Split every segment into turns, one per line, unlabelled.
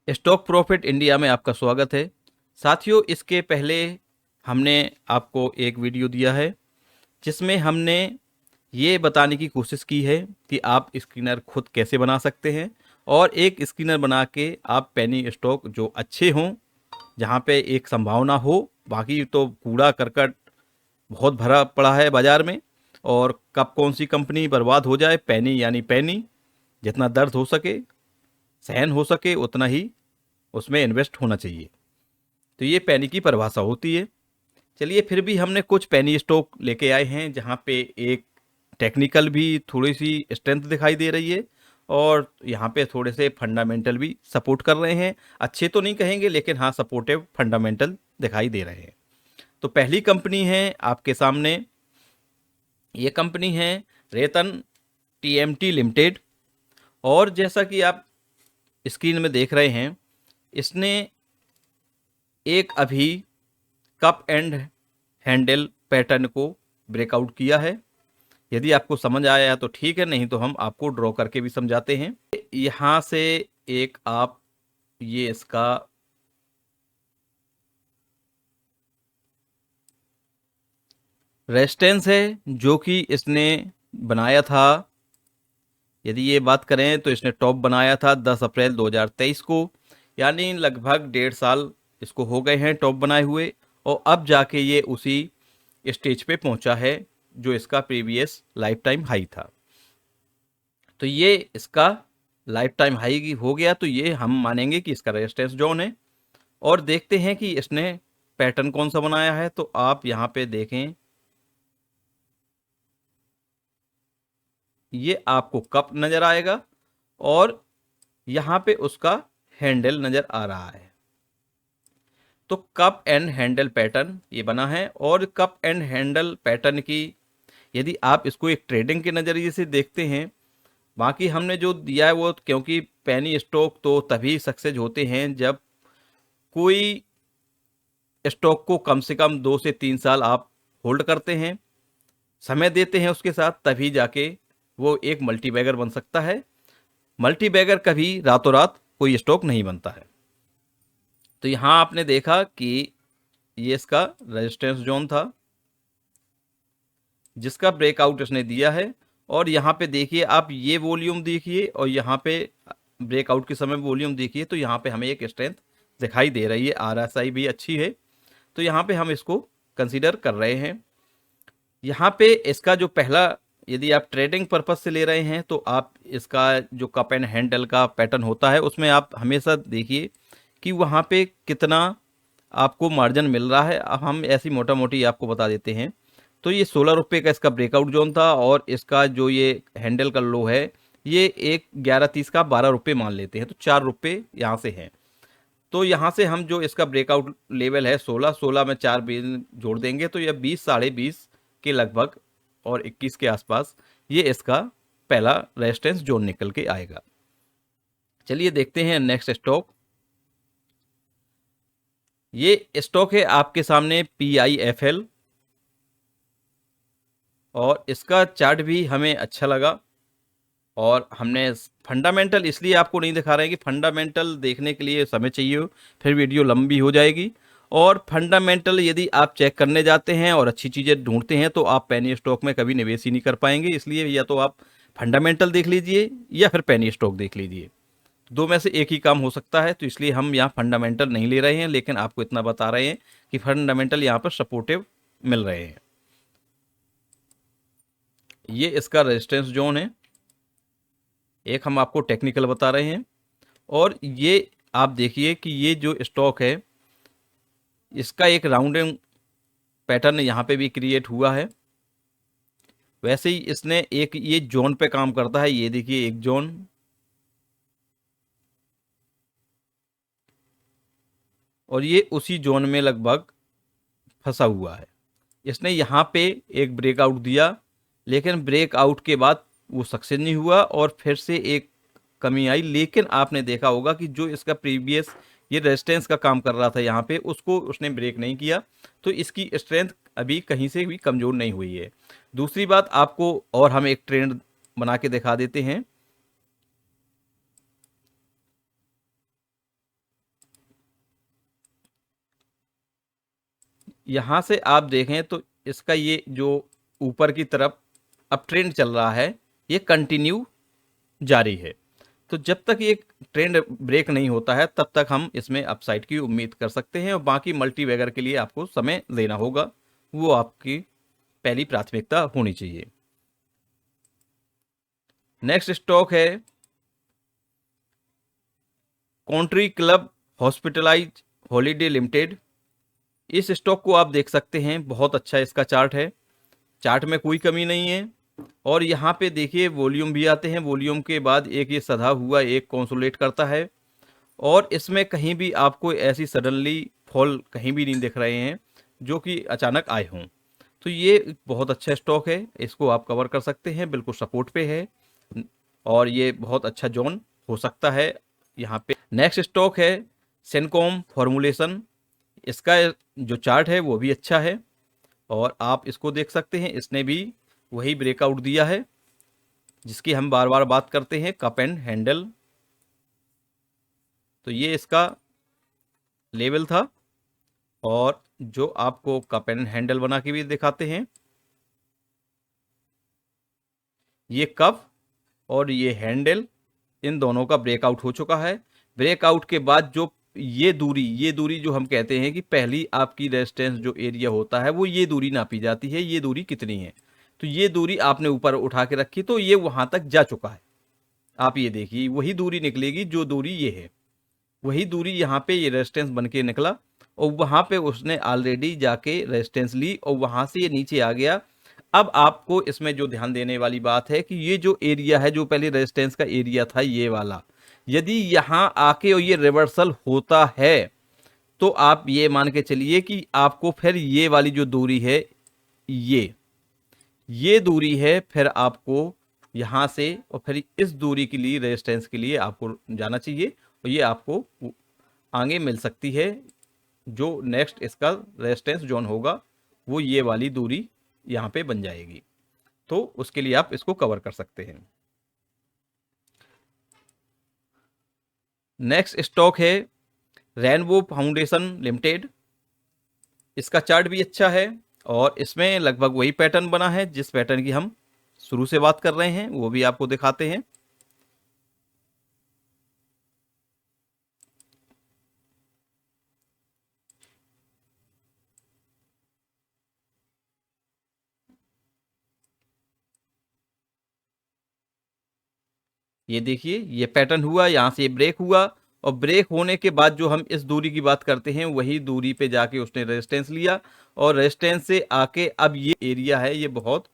Stock profit India में आपका स्वागत है। साथियों, इसके पहले हमने आपको एक वीडियो दिया है जिसमें हमने ये बताने की कोशिश की है कि आप स्क्रीनर खुद कैसे बना सकते हैं और एक स्क्रीनर बना के आप पेनी स्टॉक जो अच्छे हों, जहाँ पे एक संभावना हो, बाकी तो कूड़ा करकट बहुत भरा पड़ा है बाज़ार में, और कब कौन सी कंपनी बर्बाद हो जाए, पेनी यानी पेनी, जितना दर्द हो सके, सहन हो सके, उतना ही उसमें इन्वेस्ट होना चाहिए। तो ये पेनी की परिभाषा होती है। चलिए, फिर भी हमने कुछ पेनी स्टॉक लेके आए हैं जहाँ पे एक टेक्निकल भी थोड़ी सी स्ट्रेंथ दिखाई दे रही है और यहाँ पे थोड़े से फंडामेंटल भी सपोर्ट कर रहे हैं। अच्छे तो नहीं कहेंगे, लेकिन हाँ, सपोर्टिव फंडामेंटल दिखाई दे रहे हैं। तो पहली कंपनी है आपके सामने, ये कंपनी है रेतन टीएमटी लिमिटेड। और जैसा कि आप स्क्रीन में देख रहे हैं, इसने एक अभी कप एंड हैंडल पैटर्न को ब्रेकआउट किया है। यदि आपको समझ आया तो ठीक है, नहीं तो हम आपको ड्रॉ करके भी समझाते हैं। यहाँ से एक आप ये इसका रेजिस्टेंस है जो कि इसने बनाया था। यदि ये बात करें तो इसने टॉप बनाया था 10 अप्रैल 2023 को, यानी लगभग 1.5 साल इसको हो गए हैं टॉप बनाए हुए, और अब जाके ये उसी स्टेज पे पहुंचा है जो इसका प्रीवियस लाइफ टाइम हाई था। तो ये इसका लाइफ टाइम हाई हो गया, तो ये हम मानेंगे कि इसका रेजिस्टेंस जोन है। और देखते हैं कि इसने पैटर्न कौन सा बनाया है। तो आप यहाँ पे देखें, ये आपको कप नज़र आएगा और यहाँ पे उसका हैंडल नज़र आ रहा है। तो कप एंड हैंडल पैटर्न ये बना है। और कप एंड हैंडल पैटर्न की यदि आप इसको एक ट्रेडिंग के नज़रिए से देखते हैं, बाकी हमने जो दिया है वो, क्योंकि पेनी स्टॉक तो तभी सक्सेस होते हैं जब कोई स्टॉक को कम से कम 2 से 3 साल आप होल्ड करते हैं, समय देते हैं उसके साथ, तभी जाके वो एक मल्टीबैगर बन सकता है। मल्टीबैगर कभी रातों रात कोई स्टॉक नहीं बनता है। तो यहाँ आपने देखा कि ये इसका रेजिस्टेंस जोन था जिसका ब्रेकआउट इसने दिया है। और यहाँ पे देखिए, आप ये वॉल्यूम देखिए और यहाँ पे ब्रेकआउट के समय वॉल्यूम देखिए, तो यहाँ पे हमें एक स्ट्रेंथ दिखाई दे रही है। आरएसआई भी अच्छी है, तो यहाँ पे हम इसको कंसीडर कर रहे हैं। यहाँ पे इसका जो पहला, यदि आप ट्रेडिंग पर्पस से ले रहे हैं तो आप इसका जो कप एंड हैंडल का पैटर्न होता है उसमें आप हमेशा देखिए कि वहाँ पे कितना आपको मार्जिन मिल रहा है। अब हम ऐसी मोटा मोटी आपको बता देते हैं। तो ये 16 रुपये का इसका ब्रेकआउट जोन था और इसका जो ये हैंडल का लो है, ये एक 11.30 का 12 रुपये मान लेते हैं, तो 4 रुपये यहाँ से हैं। तो यहाँ से हम जो इसका ब्रेकआउट लेवल है 16 में 4 जोड़ देंगे तो यह 20 साढ़े 20 के लगभग और 21 के आसपास ये इसका पहला रेजिस्टेंस जोन निकल के आएगा। चलिए देखते हैं नेक्स्ट स्टॉक। ये स्टॉक है आपके सामने PIFL, और इसका चार्ट भी हमें अच्छा लगा। और हमने फंडामेंटल इसलिए आपको नहीं दिखा रहे हैं कि फंडामेंटल देखने के लिए समय चाहिए, फिर वीडियो लंबी हो जाएगी। और फंडामेंटल यदि आप चेक करने जाते हैं और अच्छी चीज़ें ढूंढते हैं तो आप पेनी स्टॉक में कभी निवेश ही नहीं कर पाएंगे। इसलिए या तो आप फंडामेंटल देख लीजिए या फिर पेनी स्टॉक देख लीजिए, दो में से एक ही काम हो सकता है। तो इसलिए हम यहाँ फंडामेंटल नहीं ले रहे हैं, लेकिन आपको इतना बता रहे हैं कि फंडामेंटल यहाँ पर सपोर्टिव मिल रहे हैं। ये इसका रेजिस्टेंस जोन है, एक हम आपको टेक्निकल बता रहे हैं। और ये आप देखिए कि ये जो स्टॉक है इसका एक राउंडिंग पैटर्न यहाँ पे भी क्रिएट हुआ है। वैसे ही इसने एक ये जोन पे काम करता है, ये देखिए एक जोन, और ये उसी जोन में लगभग फंसा हुआ है। इसने यहाँ पे एक ब्रेकआउट दिया, लेकिन ब्रेकआउट के बाद वो सक्सेस नहीं हुआ और फिर से एक कमी आई। लेकिन आपने देखा होगा कि जो इसका प्रीवियस ये रेजिस्टेंस का काम कर रहा था यहाँ पे, उसको उसने ब्रेक नहीं किया। तो इसकी स्ट्रेंथ अभी कहीं से भी कमज़ोर नहीं हुई है। दूसरी बात आपको, और हम एक ट्रेंड बना के दिखा देते हैं। यहाँ से आप देखें तो इसका ये जो ऊपर की तरफ अब ट्रेंड चल रहा है, ये कंटिन्यू जारी है। तो जब तक ये ट्रेंड ब्रेक नहीं होता है तब तक हम इसमें अपसाइड की उम्मीद कर सकते हैं, और बाकी मल्टी बैगर के लिए आपको समय देना होगा, वो आपकी पहली प्राथमिकता होनी चाहिए। नेक्स्ट स्टॉक है country club hospitalize holiday limited. इस स्टॉक को आप देख सकते हैं, बहुत अच्छा इसका चार्ट है, चार्ट में कोई कमी नहीं है। और यहाँ पे देखिए वॉल्यूम भी आते हैं, वॉल्यूम के बाद एक ये सधा हुआ एक कंसोलिडेट करता है, और इसमें कहीं भी आपको ऐसी सडनली फॉल कहीं भी नहीं दिख रहे हैं जो कि अचानक आए हों। तो ये बहुत अच्छा स्टॉक है, इसको आप कवर कर सकते हैं, बिल्कुल सपोर्ट पे है, और ये बहुत अच्छा जोन हो सकता है यहाँ पे। नेक्स्ट स्टॉक है सेनकॉम फॉर्मुलेशन। इसका जो चार्ट है वो भी अच्छा है, और आप इसको देख सकते हैं, इसने भी वही ब्रेकआउट दिया है जिसकी हम बार बार बात करते हैं, कप एंड हैंडल। तो ये इसका लेवल था, और जो आपको कप एंड हैंडल बना के भी दिखाते हैं, ये कप और ये हैंडल, इन दोनों का ब्रेकआउट हो चुका है। ब्रेकआउट के बाद जो ये दूरी जो हम कहते हैं कि पहली आपकी रेजिस्टेंस जो एरिया होता है वो ये दूरी नापी जाती है, ये दूरी कितनी है। तो ये दूरी आपने ऊपर उठा के रखी, तो ये वहां तक जा चुका है। आप ये देखिए वही दूरी निकलेगी जो दूरी ये है, वही दूरी यहाँ पे ये रेजिस्टेंस बन के निकला, और वहां पे उसने ऑलरेडी जाके रेजिस्टेंस ली, और वहां से ये नीचे आ गया। अब आपको इसमें जो ध्यान देने वाली बात है कि ये जो एरिया है, जो पहले रेजिस्टेंस का एरिया था ये वाला, यदि यहाँ आके और ये रिवर्सल होता है तो आप ये मान के चलिए कि आपको फिर ये वाली जो दूरी है, ये दूरी है, फिर आपको यहाँ से और फिर इस दूरी के लिए रेजिस्टेंस के लिए आपको जाना चाहिए, और ये आपको आगे मिल सकती है। जो नेक्स्ट इसका रेजिस्टेंस जोन होगा वो ये वाली दूरी यहाँ पे बन जाएगी, तो उसके लिए आप इसको कवर कर सकते हैं। नेक्स्ट स्टॉक है रेनबो फाउंडेशन लिमिटेड। इसका चार्ट भी अच्छा है, और इसमें लगभग वही पैटर्न बना है जिस पैटर्न की हम शुरू से बात कर रहे हैं, वो भी आपको दिखाते हैं। ये देखिए ये पैटर्न हुआ, यहाँ से ये ब्रेक हुआ, और ब्रेक होने के बाद जो हम इस दूरी की बात करते हैं वही दूरी पे जाके उसने रेजिस्टेंस लिया, और रेजिस्टेंस से आके अब ये एरिया है ये बहुत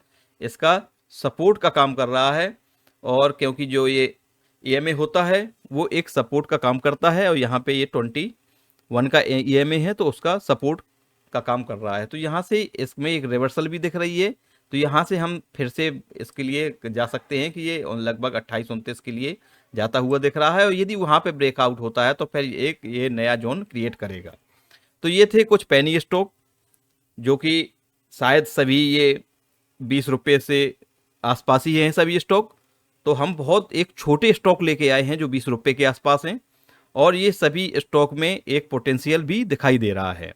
इसका सपोर्ट का काम कर रहा है। और क्योंकि जो ये ईएमए होता है वो एक सपोर्ट का काम करता है, और यहाँ पे ये 21 का ईएमए है तो उसका सपोर्ट का काम कर रहा है। तो यहाँ से इसमें एक रिवर्सल भी दिख रही है, तो यहाँ से हम फिर से इसके लिए जा सकते हैं कि ये लगभग 28-29 के लिए जाता हुआ दिख रहा है, और यदि वहाँ पे ब्रेकआउट होता है तो फिर एक ये नया जोन क्रिएट करेगा। तो ये थे कुछ पेनी स्टॉक जो कि शायद सभी ये 20 रुपये से आसपास ही हैं सभी स्टॉक। तो हम बहुत एक छोटे स्टॉक लेके आए हैं जो 20 रुपये के आसपास हैं, और ये सभी स्टॉक में एक पोटेंशियल भी दिखाई दे रहा है।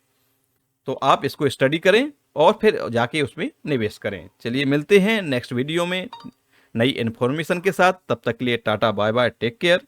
तो आप इसको स्टडी करें और फिर जाके उसमें निवेश करें। चलिए मिलते हैं नेक्स्ट वीडियो में नई इन्फॉर्मेशन के साथ, तब तक के लिए tata bye bye, take care.